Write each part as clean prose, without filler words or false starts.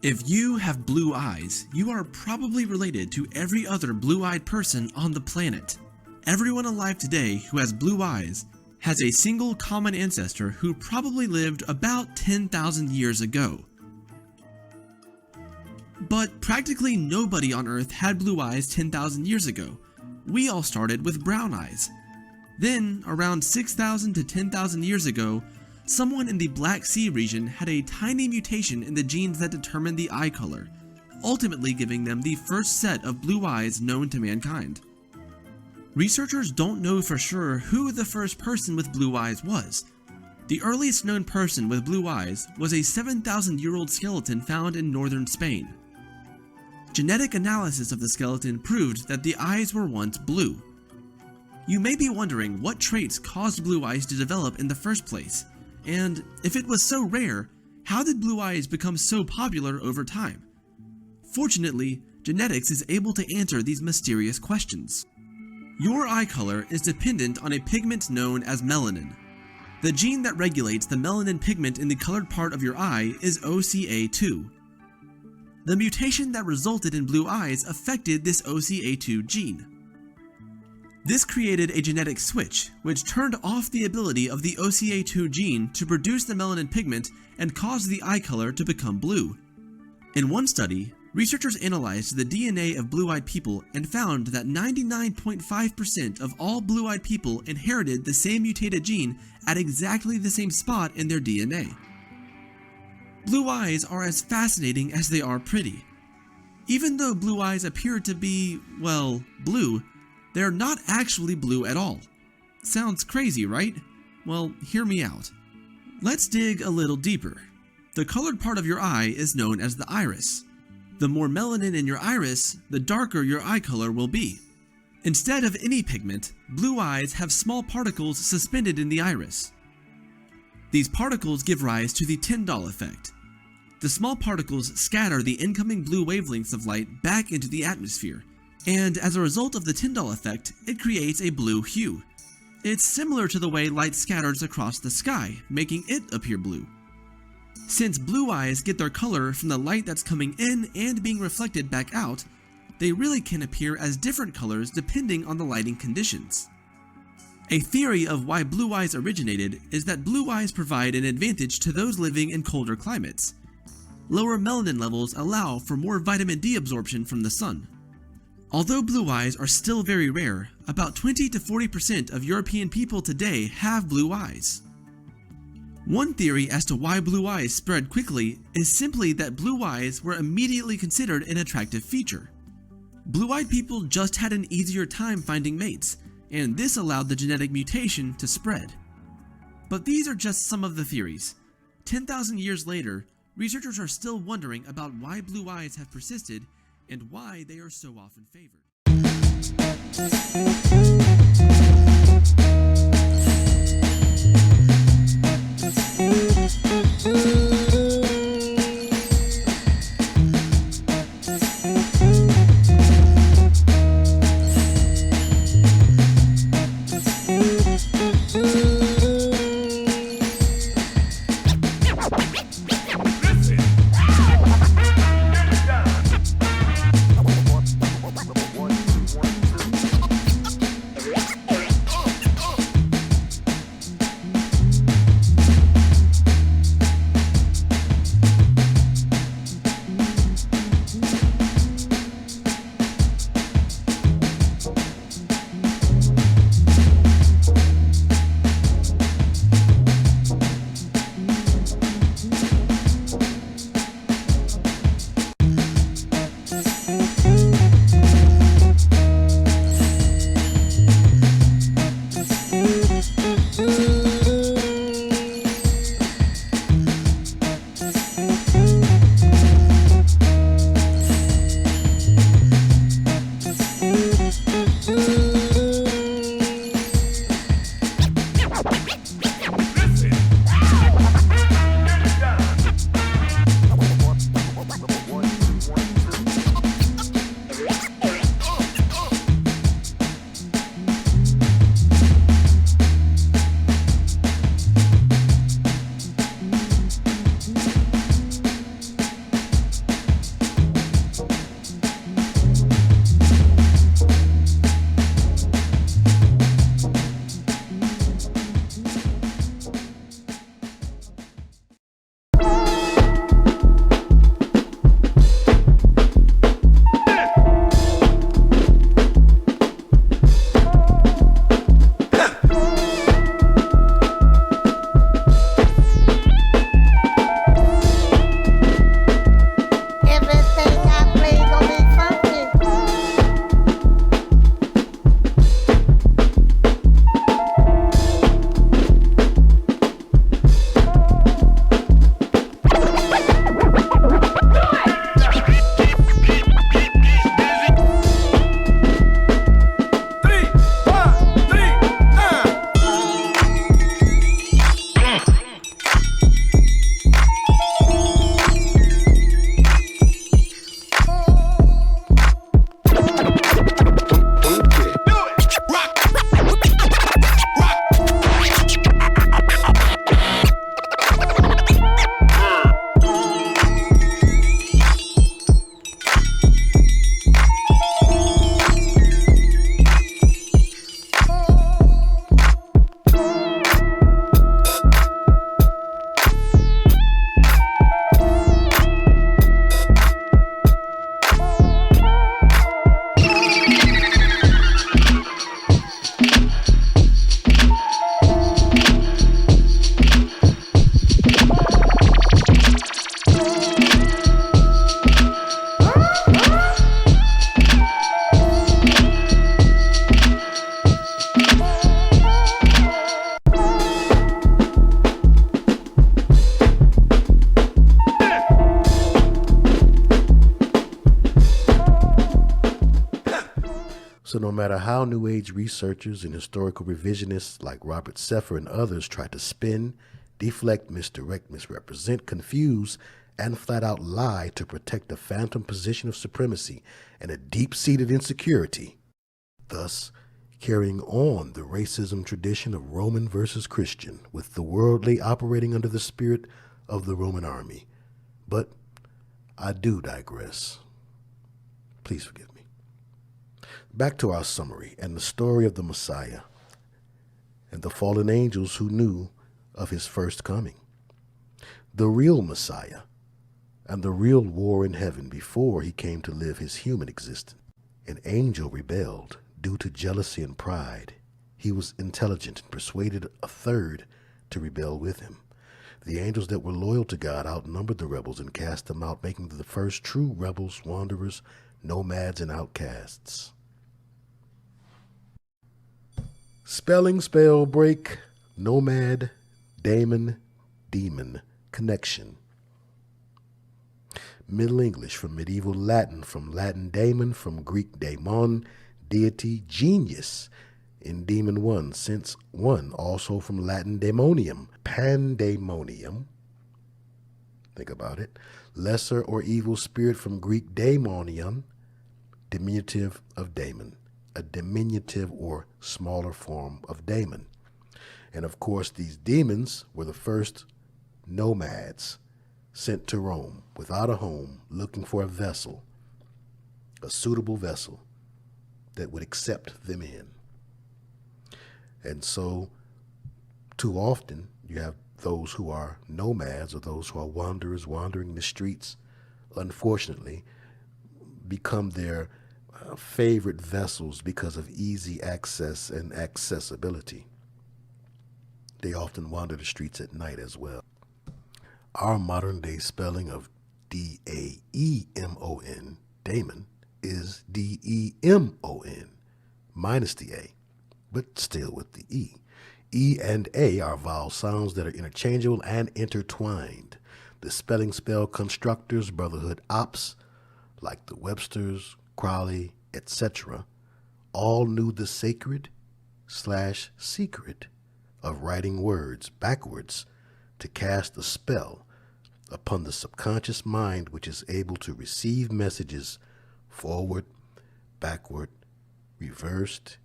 If you have blue eyes, you are probably related to every other blue-eyed person on the planet. Everyone alive today who has blue eyes has a single common ancestor who probably lived about 10,000 years ago. But practically nobody on Earth had blue eyes 10,000 years ago. We all started with brown eyes. Then, around 6,000 to 10,000 years ago, someone in the Black Sea region had a tiny mutation in the genes that determine the eye color, ultimately giving them the first set of blue eyes known to mankind. Researchers don't know for sure who the first person with blue eyes was. The earliest known person with blue eyes was a 7,000-year-old skeleton found in northern Spain. Genetic analysis of the skeleton proved that the eyes were once blue. You may be wondering what traits caused blue eyes to develop in the first place. And if it was so rare, how did blue eyes become so popular over time? Fortunately, genetics is able to answer these mysterious questions. Your eye color is dependent on a pigment known as melanin. The gene that regulates the melanin pigment in the colored part of your eye is OCA2. The mutation that resulted in blue eyes affected this OCA2 gene. This created a genetic switch, which turned off the ability of the OCA2 gene to produce the melanin pigment and caused the eye color to become blue. In one study, researchers analyzed the DNA of blue-eyed people and found that 99.5% of all blue-eyed people inherited the same mutated gene at exactly the same spot in their DNA. Blue eyes are as fascinating as they are pretty. Even though blue eyes appear to be, well, blue, they're not actually blue at all. Sounds crazy, right? Well, hear me out. Let's dig a little deeper. The colored part of your eye is known as the iris. The more melanin in your iris, the darker your eye color will be. Instead of any pigment, blue eyes have small particles suspended in the iris. These particles give rise to the Tyndall effect. The small particles scatter the incoming blue wavelengths of light back into the atmosphere, and as a result of the Tyndall effect, it creates a blue hue. It's similar to the way light scatters across the sky, making it appear blue. Since blue eyes get their color from the light that's coming in and being reflected back out, they really can appear as different colors depending on the lighting conditions. A theory of why blue eyes originated is that blue eyes provide an advantage to those living in colder climates. Lower melanin levels allow for more vitamin D absorption from the sun. Although blue eyes are still very rare, about 20 to 40% of European people today have blue eyes. One theory as to why blue eyes spread quickly is simply that blue eyes were immediately considered an attractive feature. Blue-eyed people just had an easier time finding mates, and this allowed the genetic mutation to spread. But these are just some of the theories. 10,000 years later, researchers are still wondering about why blue eyes have persisted and why they are so often favored. So no matter how New Age researchers and historical revisionists like Robert Seffer and others try to spin, deflect, misdirect, misrepresent, confuse, and flat out lie to protect a phantom position of supremacy and a deep-seated insecurity, thus carrying on the racism tradition of Roman versus Christian, with the worldly operating under the spirit of the Roman army. But I do digress. Please forgive me. Back to our summary and the story of the Messiah and the fallen angels who knew of his first coming. The real Messiah and the real war in heaven before he came to live his human existence. An angel rebelled due to jealousy and pride. He was intelligent and persuaded a third to rebel with him. The angels that were loyal to God outnumbered the rebels and cast them out, making them the first true rebels, wanderers, nomads, and outcasts. Spelling, spell break, nomad, daemon, demon, connection. Middle English from medieval Latin, from Latin daemon, from Greek daemon, deity, genius, in demon one, since one, also from Latin daemonium, pandemonium. Think about it. Lesser or evil spirit from Greek daemonion, diminutive of daemon, a diminutive or smaller form of daemon. And of course, these demons were the first nomads sent to Rome without a home, looking for a vessel, a suitable vessel that would accept them in. And so, too often, you have those who are nomads or those who are wanderers wandering the streets, unfortunately, become their favorite vessels because of easy access and accessibility. They often wander the streets at night as well. Our modern day spelling of D-A-E-M-O-N, daemon, is D-E-M-O-N, minus the A, but still with the E. E and A are vowel sounds that are interchangeable and intertwined. The spelling spell constructors, Brotherhood ops, like the Websters, Crowley, etc., all knew the sacred/secret of writing words backwards to cast a spell upon the subconscious mind, which is able to receive messages forward, backward, reversed,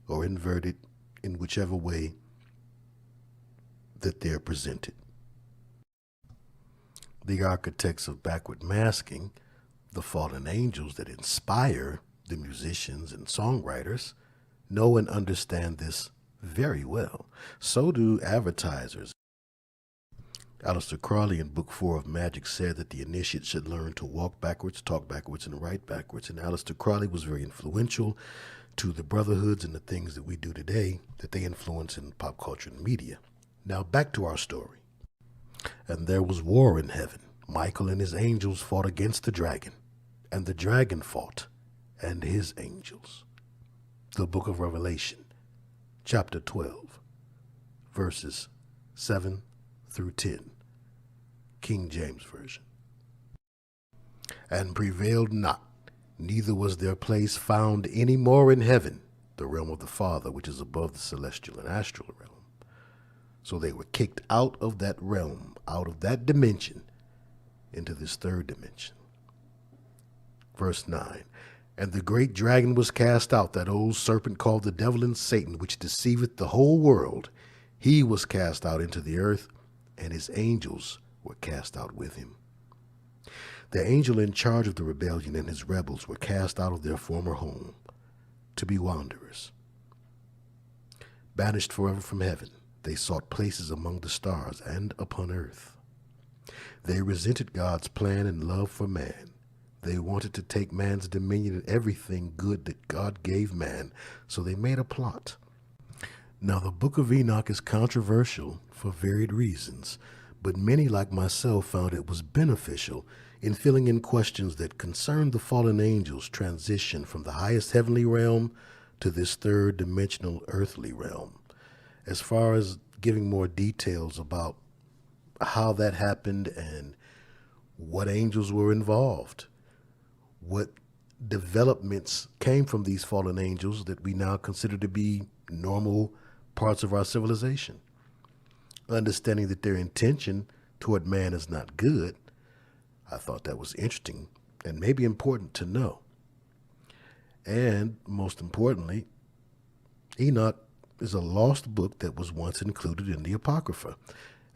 or inverted, in whichever way that they're presented. The architects of backward masking, the fallen angels that inspire the musicians and songwriters, know and understand this very well. So do advertisers. Aleister Crowley in Book 4 of Magic said that the initiate should learn to walk backwards, talk backwards, and write backwards. And Aleister Crowley was very influential to the brotherhoods and the things that we do today that they influence in pop culture and media. Now back to our story. And there was war in heaven. Michael and his angels fought against the dragon, and the dragon fought and his angels. The book of Revelation, chapter 12, verses 7 through 10, King James Version. And prevailed not, neither was their place found any more in heaven, the realm of the Father, which is above the celestial and astral realm. So they were kicked out of that realm, out of that dimension, into this third dimension. Verse 9, and the great dragon was cast out, that old serpent called the devil and Satan, which deceiveth the whole world. He was cast out into the earth, and his angels were cast out with him. The angel in charge of the rebellion and his rebels were cast out of their former home to be wanderers. Banished forever from heaven, they sought places among the stars and upon earth. They resented God's plan and love for man. They wanted to take man's dominion and everything good that God gave man, so they made a plot. Now, the book of Enoch is controversial for varied reasons, but many like myself found it was beneficial in filling in questions that concerned the fallen angels' transition from the highest heavenly realm to this third dimensional earthly realm, as far as giving more details about how that happened and what angels were involved, what developments came from these fallen angels that we now consider to be normal parts of our civilization. Understanding that their intention toward man is not good, I thought that was interesting and maybe important to know. And most importantly, Enoch is a lost book that was once included in the Apocrypha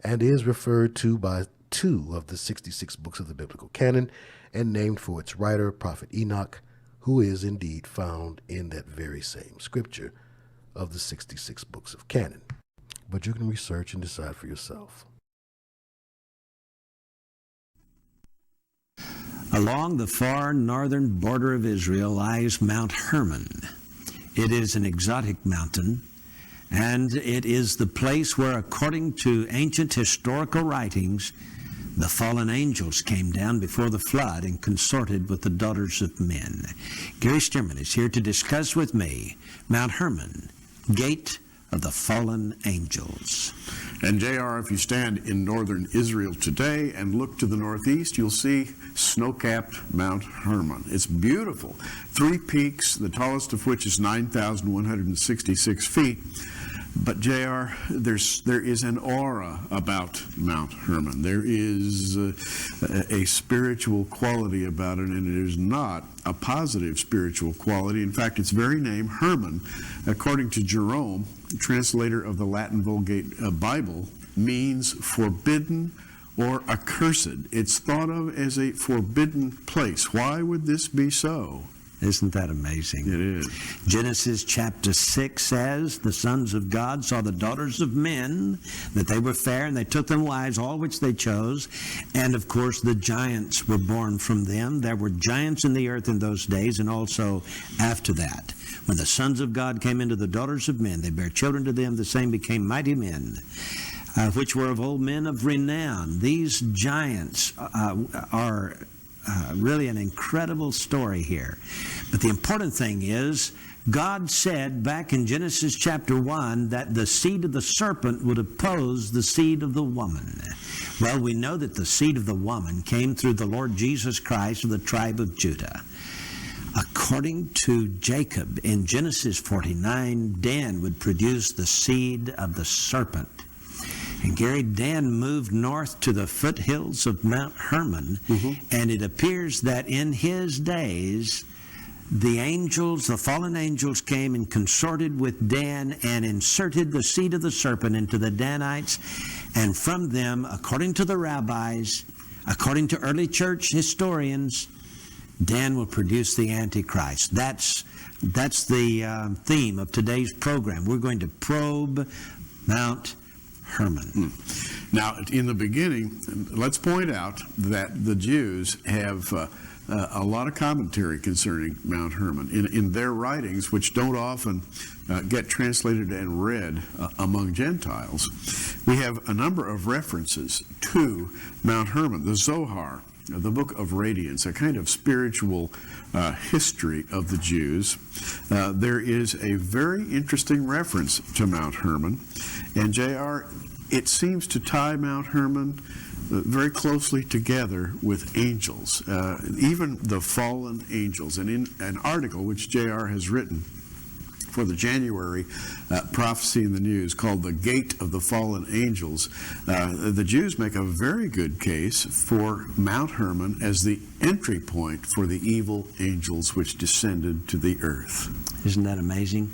and is referred to by 2 of the 66 books of the biblical canon and named for its writer, Prophet Enoch, who is indeed found in that very same scripture of the 66 books of canon. But you can research and decide for yourself. Along the far northern border of Israel lies Mount Hermon. It is an exotic mountain, and it is the place where, according to ancient historical writings, the fallen angels came down before the flood and consorted with the daughters of men. Gary Stearman is here to discuss with me Mount Hermon, Gate of the Fallen Angels. And JR, if you stand in northern Israel today and look to the northeast, you'll see snow-capped Mount Hermon. It's beautiful. 3 peaks, the tallest of which is 9,166 feet. But JR, there is an aura about Mount Hermon. There is a spiritual quality about it, and it is not a positive spiritual quality. In fact, its very name, Hermon, according to Jerome, translator of the Latin Vulgate Bible, means forbidden or accursed. It's thought of as a forbidden place. Why would this be so? Isn't that amazing? It is. Genesis chapter 6 says, the sons of God saw the daughters of men, that they were fair, and they took them wives, all which they chose. And of course, the giants were born from them. There were giants in the earth in those days, and also after that. When the sons of God came into the daughters of men, they bare children to them, the same became mighty men, which were of old men of renown. These giants are really an incredible story here. But the important thing is, God said back in Genesis chapter 1 that the seed of the serpent would oppose the seed of the woman. Well, we know that the seed of the woman came through the Lord Jesus Christ of the tribe of Judah. According to Jacob, in Genesis 49, Dan would produce the seed of the serpent. And Gary, Dan moved north to the foothills of Mount Hermon, and it appears that in his days, the angels, the fallen angels, came and consorted with Dan and inserted the seed of the serpent into the Danites, and from them, according to the rabbis, according to early church historians, Dan will produce the Antichrist. That's the theme of today's program. We're going to probe Mount Hermon. Now, in the beginning, let's point out that the Jews have a lot of commentary concerning Mount Hermon in their writings, which don't often get translated and read among Gentiles. We have a number of references to Mount Hermon, the Zohar, the Book of Radiance, a kind of spiritual history of the Jews. There is a very interesting reference to Mount Hermon, and JR, it seems to tie Mount Hermon very closely together with angels, even the fallen angels. And in an article which JR has written for the January Prophecy in the News called The Gate of the Fallen Angels, the Jews make a very good case for Mount Hermon as the entry point for the evil angels which descended to the earth. Isn't that amazing?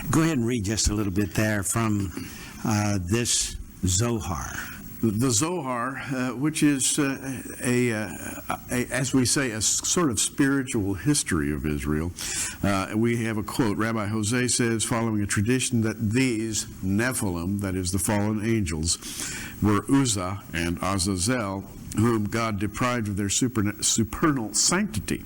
Go ahead and read just a little bit there from this Zohar. The Zohar, which is as we say, a sort of spiritual history of Israel. We have a quote. Rabbi Jose says, following a tradition, that these Nephilim, that is the fallen angels, were Uzzah and Azazel, whom God deprived of their supernal sanctity.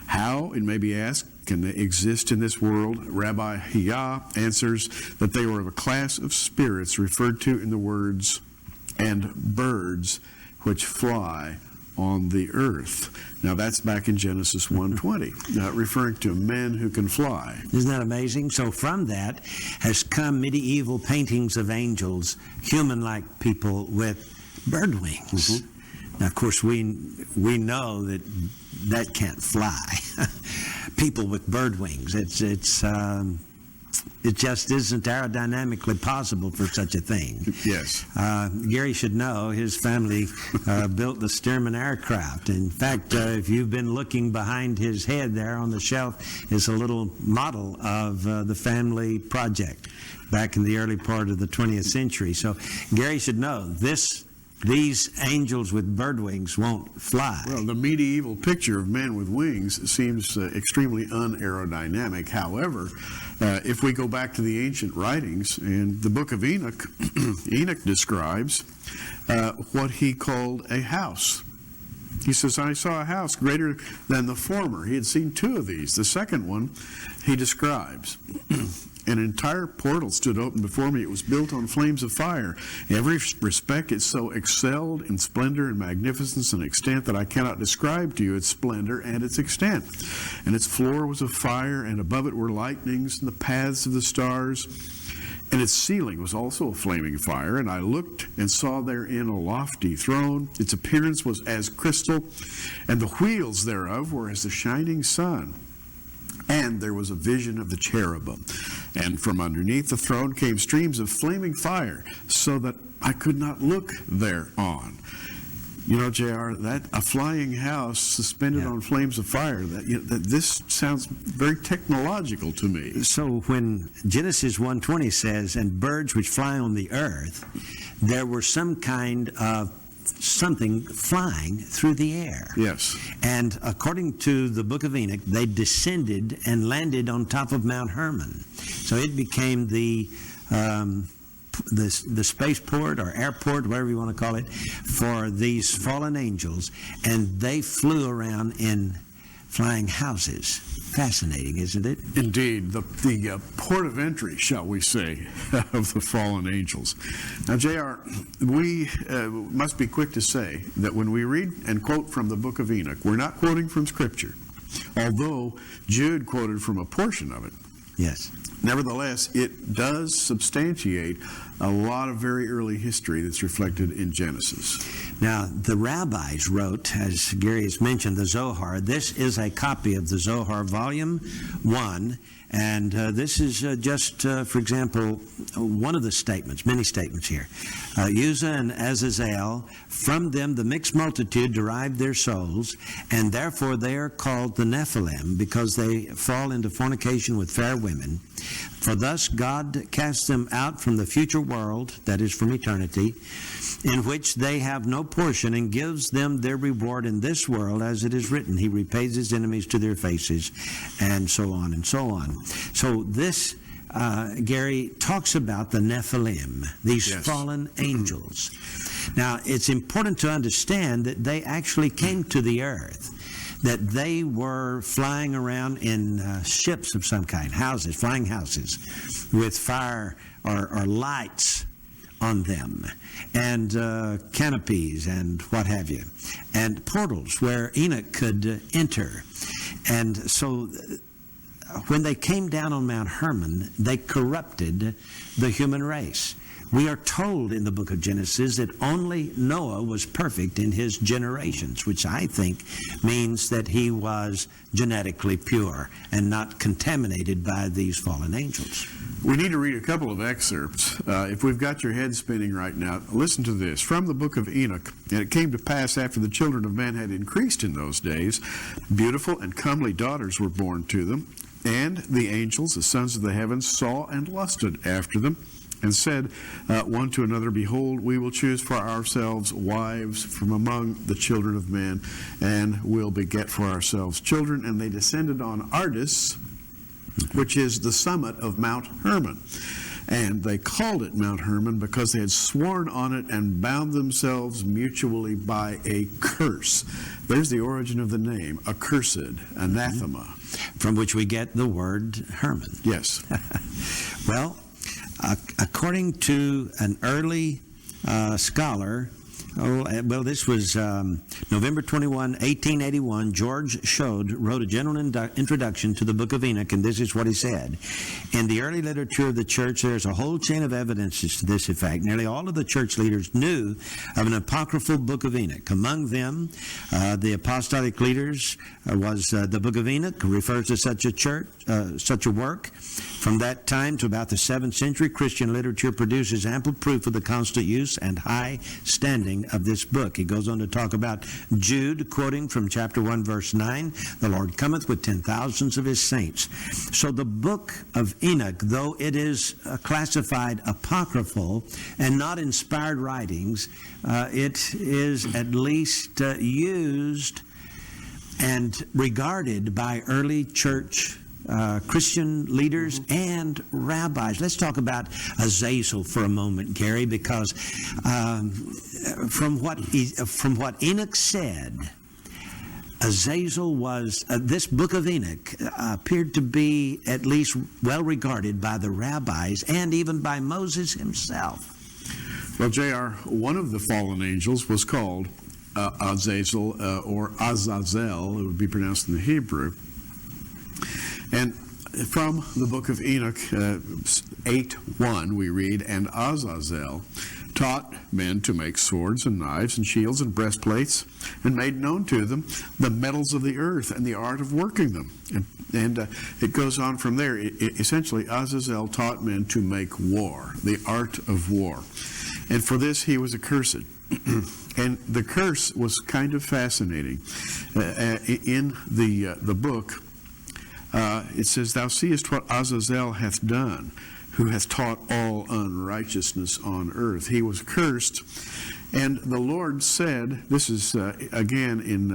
How, it may be asked, can they exist in this world? Rabbi Hiya answers that they were of a class of spirits referred to in the words, and birds which fly on the earth. Now that's back in Genesis 1:20, referring to men who can fly. Isn't that amazing? So from that has come medieval paintings of angels, human-like people with bird wings. Now, of course, we know that can't fly. People with bird wings, it just isn't aerodynamically possible for such a thing. Yes. Gary should know his family built the Stearman aircraft. In fact, if you've been looking behind his head there on the shelf is a little model of the family project back in the early part of the 20th century. So Gary should know these angels with bird wings won't fly. Well, the medieval picture of men with wings seems extremely unaerodynamic. However, if we go back to the ancient writings, in the book of Enoch, Enoch describes what he called a house. He says, I saw a house greater than the former. He had seen two of these. The second one he describes. An entire portal stood open before me. It was built on flames of fire. In every respect, it so excelled in splendor and magnificence and extent that I cannot describe to you its splendor and its extent. And its floor was of fire, and above it were lightnings and the paths of the stars. And its ceiling was also a flaming fire. And I looked and saw therein a lofty throne. Its appearance was as crystal, and the wheels thereof were as the shining sun. And there was a vision of the cherubim. And from underneath the throne came streams of flaming fire, so that I could not look thereon. You know, JR, that a flying house suspended on flames of fire, that this sounds very technological to me. So when Genesis 1:20 says, and birds which fly on the earth, there were some kind of something flying through the air. Yes. And according to the book of Enoch, they descended and landed on top of Mount Hermon. So it became the spaceport or airport, whatever you want to call it, for these fallen angels, and they flew around in flying houses. Fascinating, isn't it? Indeed, the port of entry, shall we say, of the fallen angels. Now, JR, we must be quick to say that when we read and quote from the book of Enoch, we're not quoting from Scripture, although Jude quoted from a portion of it. Yes. Nevertheless, it does substantiate a lot of very early history that's reflected in Genesis. Now, the rabbis wrote, as Gary has mentioned, the Zohar. This is a copy of the Zohar, Volume 1, and this is just, for example, one of the statements, many statements here. Uzzah and Azazel, from them the mixed multitude derived their souls, and therefore they are called the Nephilim, because they fall into fornication with fair women. For thus God casts them out from the future world, that is from eternity, in which they have no portion, and gives them their reward in this world, as it is written, he repays his enemies to their faces, and so on and so on. So this, Gary, talks about the Nephilim, these fallen angels. Now, it's important to understand that they actually came to the earth, that they were flying around in ships of some kind, houses, flying houses, with fire or lights on them, and canopies and what have you, and portals where Enoch could enter. And so when they came down on Mount Hermon, they corrupted the human race. We are told in the book of Genesis that only Noah was perfect in his generations, which I think means that he was genetically pure and not contaminated by these fallen angels. We need to read a couple of excerpts. If we've got your head spinning right now, listen to this. From the book of Enoch, and it came to pass after the children of men had increased in those days, beautiful and comely daughters were born to them, and the angels, the sons of the heavens, saw and lusted after them, and said one to another, behold, we will choose for ourselves wives from among the children of men, and will beget for ourselves children. And they descended on Ardis, which is the summit of Mount Hermon. And they called it Mount Hermon because they had sworn on it and bound themselves mutually by a curse. There's the origin of the name, accursed, anathema. From which we get the word Hermon. Yes. Well, according to an early scholar, Well, this was November 21, 1881. George Shode wrote a general introduction to the Book of Enoch, and this is what he said. In the early literature of the church, there's a whole chain of evidences to this effect. Nearly all of the church leaders knew of an apocryphal Book of Enoch. Among them, the apostolic leaders was the Book of Enoch, refers to such a work. From that time to about the 7th century, Christian literature produces ample proof of the constant use and high standing of this book. He goes on to talk about Jude, quoting from chapter 1, verse 9, "The Lord cometh with 10,000s of his saints." So the book of Enoch, though it is classified apocryphal and not inspired writings, it is at least used and regarded by early church Christian leaders and rabbis. Let's talk about Azazel for a moment, Gary, because from what Enoch said, Azazel was, this book of Enoch appeared to be at least well regarded by the rabbis and even by Moses himself. Well, J.R., one of the fallen angels was called Azazel or Azazel, it would be pronounced in the Hebrew. And from the book of Enoch 8:1 we read, "And Azazel taught men to make swords and knives and shields and breastplates, and made known to them the metals of the earth and the art of working them." And it goes on from there. Essentially, Azazel taught men to make war, the art of war. And for this he was accursed. And the curse was kind of fascinating. In the book, it says, "Thou seest what Azazel hath done, who hath taught all unrighteousness on earth." He was cursed. And the Lord said, this is again in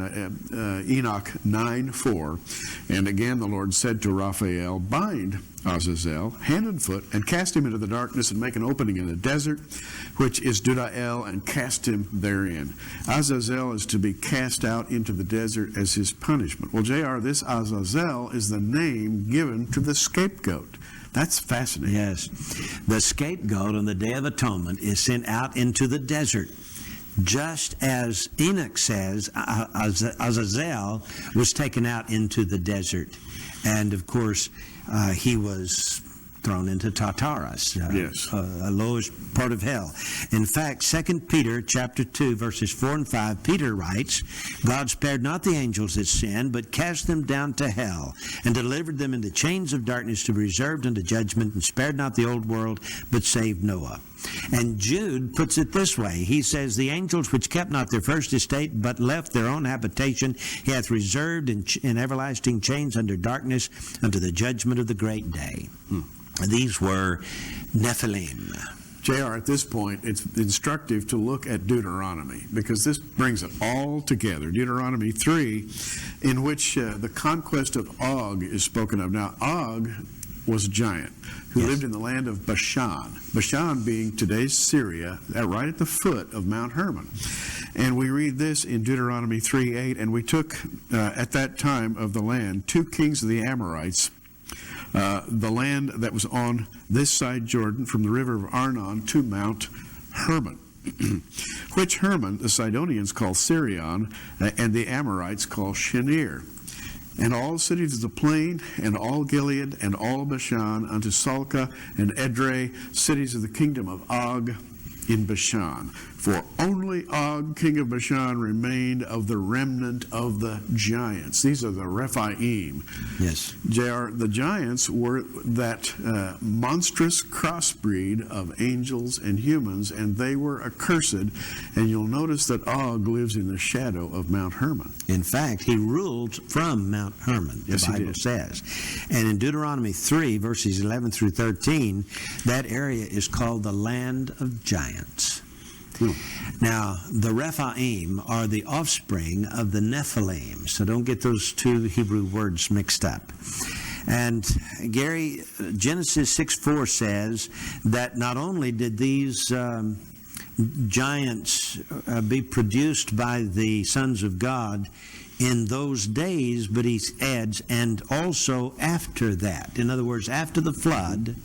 Enoch 9:4, "And again the Lord said to Raphael, Bind Azazel hand and foot, and cast him into the darkness, and make an opening in the desert, which is Dudael, and cast him therein." Azazel is to be cast out into the desert as his punishment. Well, J.R., this Azazel is the name given to the scapegoat. That's fascinating. Yes. The scapegoat on the Day of Atonement is sent out into the desert. Just as Enoch says, Azazel was taken out into the desert. And, of course, he was thrown into Tartarus, a lowest part of hell. In fact, 2 Peter chapter 2, verses 4 and 5, Peter writes, "God spared not the angels that sinned, but cast them down to hell, and delivered them into chains of darkness to be reserved unto judgment, and spared not the old world, but saved Noah." And Jude puts it this way. He says, "The angels which kept not their first estate, but left their own habitation, he hath reserved in everlasting chains under darkness, unto the judgment of the great day." These were Nephilim. J.R., at this point, it's instructive to look at Deuteronomy, because this brings it all together. Deuteronomy 3, in which the conquest of Og is spoken of. Now, Og was a giant who lived in the land of Bashan. Bashan being today's Syria, right at the foot of Mount Hermon. And we read this in Deuteronomy 3:8, "And we took at that time of the land 2 kings of the Amorites, the land that was on this side Jordan, from the river of Arnon to Mount Hermon, which Hermon the Sidonians call Sirion, and the Amorites call Shinir. And all cities of the plain, and all Gilead, and all Bashan, unto Salca and Edrei, cities of the kingdom of Og in Bashan. For only Og, king of Bashan, remained of the remnant of the giants." These are the Rephaim. Yes. J.R., the giants were that monstrous crossbreed of angels and humans, and they were accursed. And you'll notice that Og lives in the shadow of Mount Hermon. In fact, he ruled from Mount Hermon, the Bible says. And in Deuteronomy 3, verses 11 through 13, that area is called the land of giants. Now, the Rephaim are the offspring of the Nephilim, so don't get those two Hebrew words mixed up. And Gary, Genesis 6:4 says that not only did these giants be produced by the sons of God in those days, but he adds, and also after that. In other words, after the flood,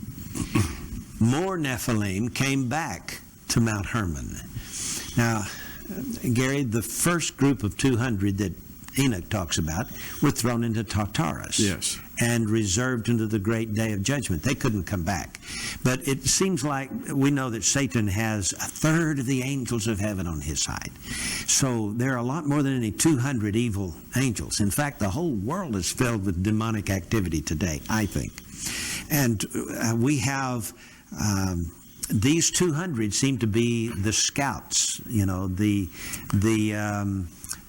more Nephilim came back to Mount Hermon. Now, Gary, the first group of 200 that Enoch talks about were thrown into Tartarus. Yes. And reserved unto the great day of judgment. They couldn't come back. But it seems like we know that Satan has a third of the angels of heaven on his side. So there are a lot more than any 200 evil angels. In fact, the whole world is filled with demonic activity today, I think. And we have these 200 seem to be the scouts, you know, the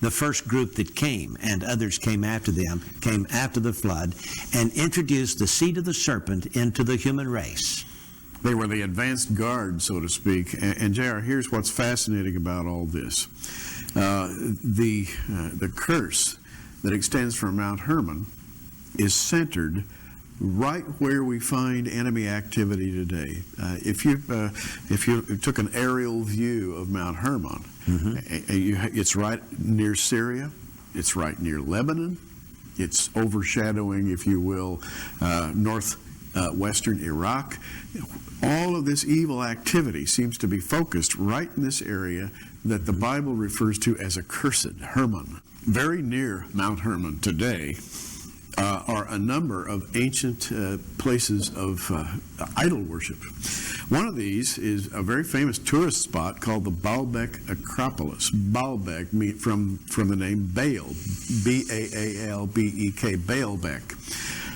first group that came, and others came after them, came after the flood, and introduced the seed of the serpent into the human race. They were the advanced guard, so to speak. And J.R., here's what's fascinating about all this. The curse that extends from Mount Hermon is centered right where we find enemy activity today. If you took an aerial view of Mount Hermon, it's right near Syria, it's right near Lebanon, it's overshadowing, if you will, northwestern Iraq. All of this evil activity seems to be focused right in this area that the Bible refers to as accursed, Hermon. Very near Mount Hermon today are a number of ancient places of idol worship. One of these is a very famous tourist spot called the Baalbek Acropolis. Baalbek from the name Baal, B-A-A-L-B-E-K, Baalbek.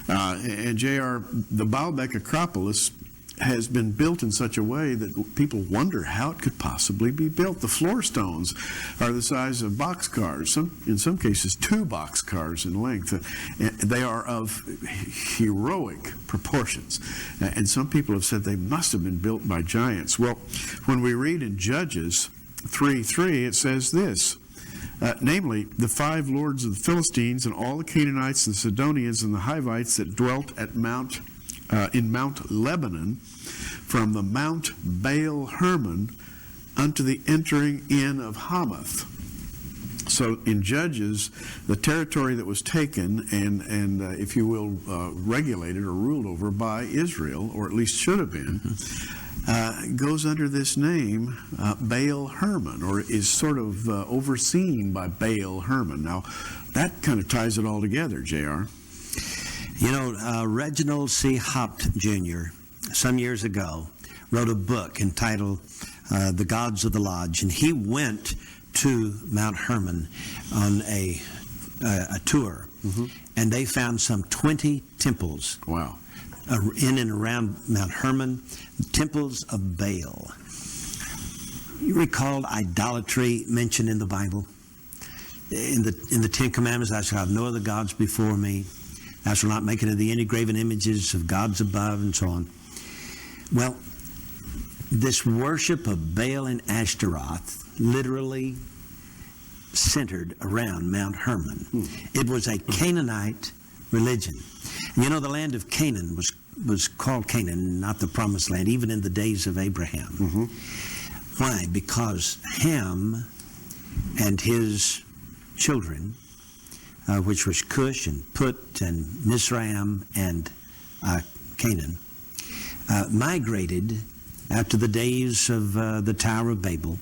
And J.R., the Baalbek Acropolis has been built in such a way that people wonder how it could possibly be built. The floor stones are the size of boxcars, in some cases 2 boxcars in length. They are of heroic proportions. And some people have said they must have been built by giants. Well, when we read in Judges 3:3, it says this, namely, the 5 lords of the Philistines and all the Canaanites and the Sidonians and the Hivites that dwelt at in Mount Lebanon, from the Mount Baal Hermon unto the entering in of Hamath. So in Judges, the territory that was taken and if you will, regulated or ruled over by Israel, or at least should have been, goes under this name, Baal Hermon, or is sort of overseen by Baal Hermon. Now, that kind of ties it all together, J.R. You know, Reginald C. Haupt Jr., some years ago, wrote a book entitled The Gods of the Lodge, and he went to Mount Hermon on a tour, and they found some 20 temples. Wow. In and around Mount Hermon, temples of Baal. You recall idolatry mentioned in the Bible? In the 10 Commandments, thou shalt have no other gods before me. Thou shalt not make unto thee any graven images of gods above, and so on. Well, this worship of Baal and Ashtaroth literally centered around Mount Hermon. It was a Canaanite religion. And you know, the land of Canaan was called Canaan, not the promised land, even in the days of Abraham. Why? Because Ham and his children, which was Cush and Put and Mizraim and Canaan, migrated after the days of the Tower of Babel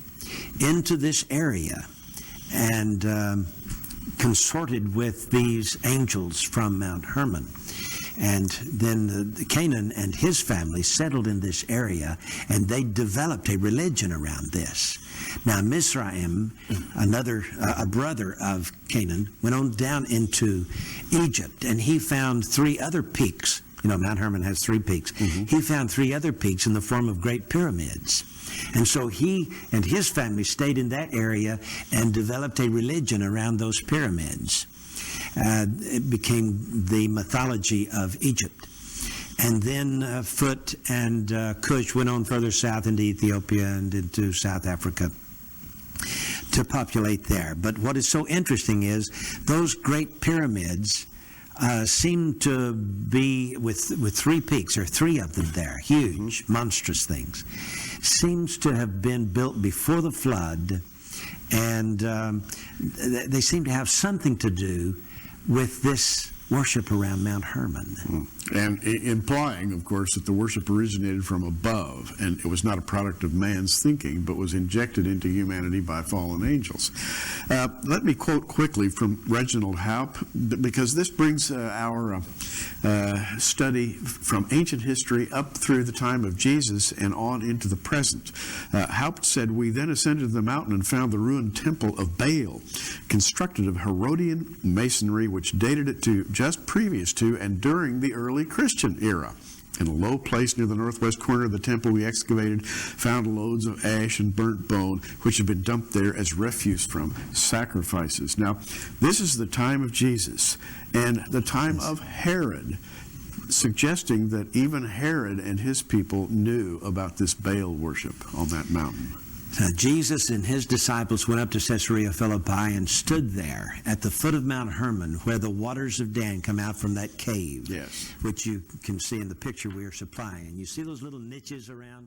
into this area and consorted with these angels from Mount Hermon. And then Canaan and his family settled in this area, and they developed a religion around this. Now, Mizraim, a brother of Canaan, went on down into Egypt, and he found 3 other peaks. You know, Mount Hermon has 3 peaks. He found 3 other peaks in the form of great pyramids. And so he and his family stayed in that area and developed a religion around those pyramids. It became the mythology of Egypt. And then Phut and Cush went on further south into Ethiopia and into South Africa to populate there. But what is so interesting is those great pyramids seem to be with 3 peaks, or 3 of them there, huge, monstrous things, seems to have been built before the flood, and they seem to have something to do with this worship around Mount Hermon. And implying, of course, that the worship originated from above, and it was not a product of man's thinking, but was injected into humanity by fallen angels. Let me quote quickly from Reginald Haupt, because this brings our study from ancient history up through the time of Jesus and on into the present. Haupt said, "We then ascended to the mountain and found the ruined temple of Baal, constructed of Herodian masonry, which dated it to just previous to and during the early Christian era. In a low place near the northwest corner of the temple we excavated, found loads of ash and burnt bone, which had been dumped there as refuse from sacrifices." Now, this is the time of Jesus and the time of Herod, suggesting that even Herod and his people knew about this Baal worship on that mountain. Jesus and his disciples went up to Caesarea Philippi and stood there at the foot of Mount Hermon, where the waters of Dan come out from that cave, Yes. which you can see in the picture we are supplying. You see those little niches around?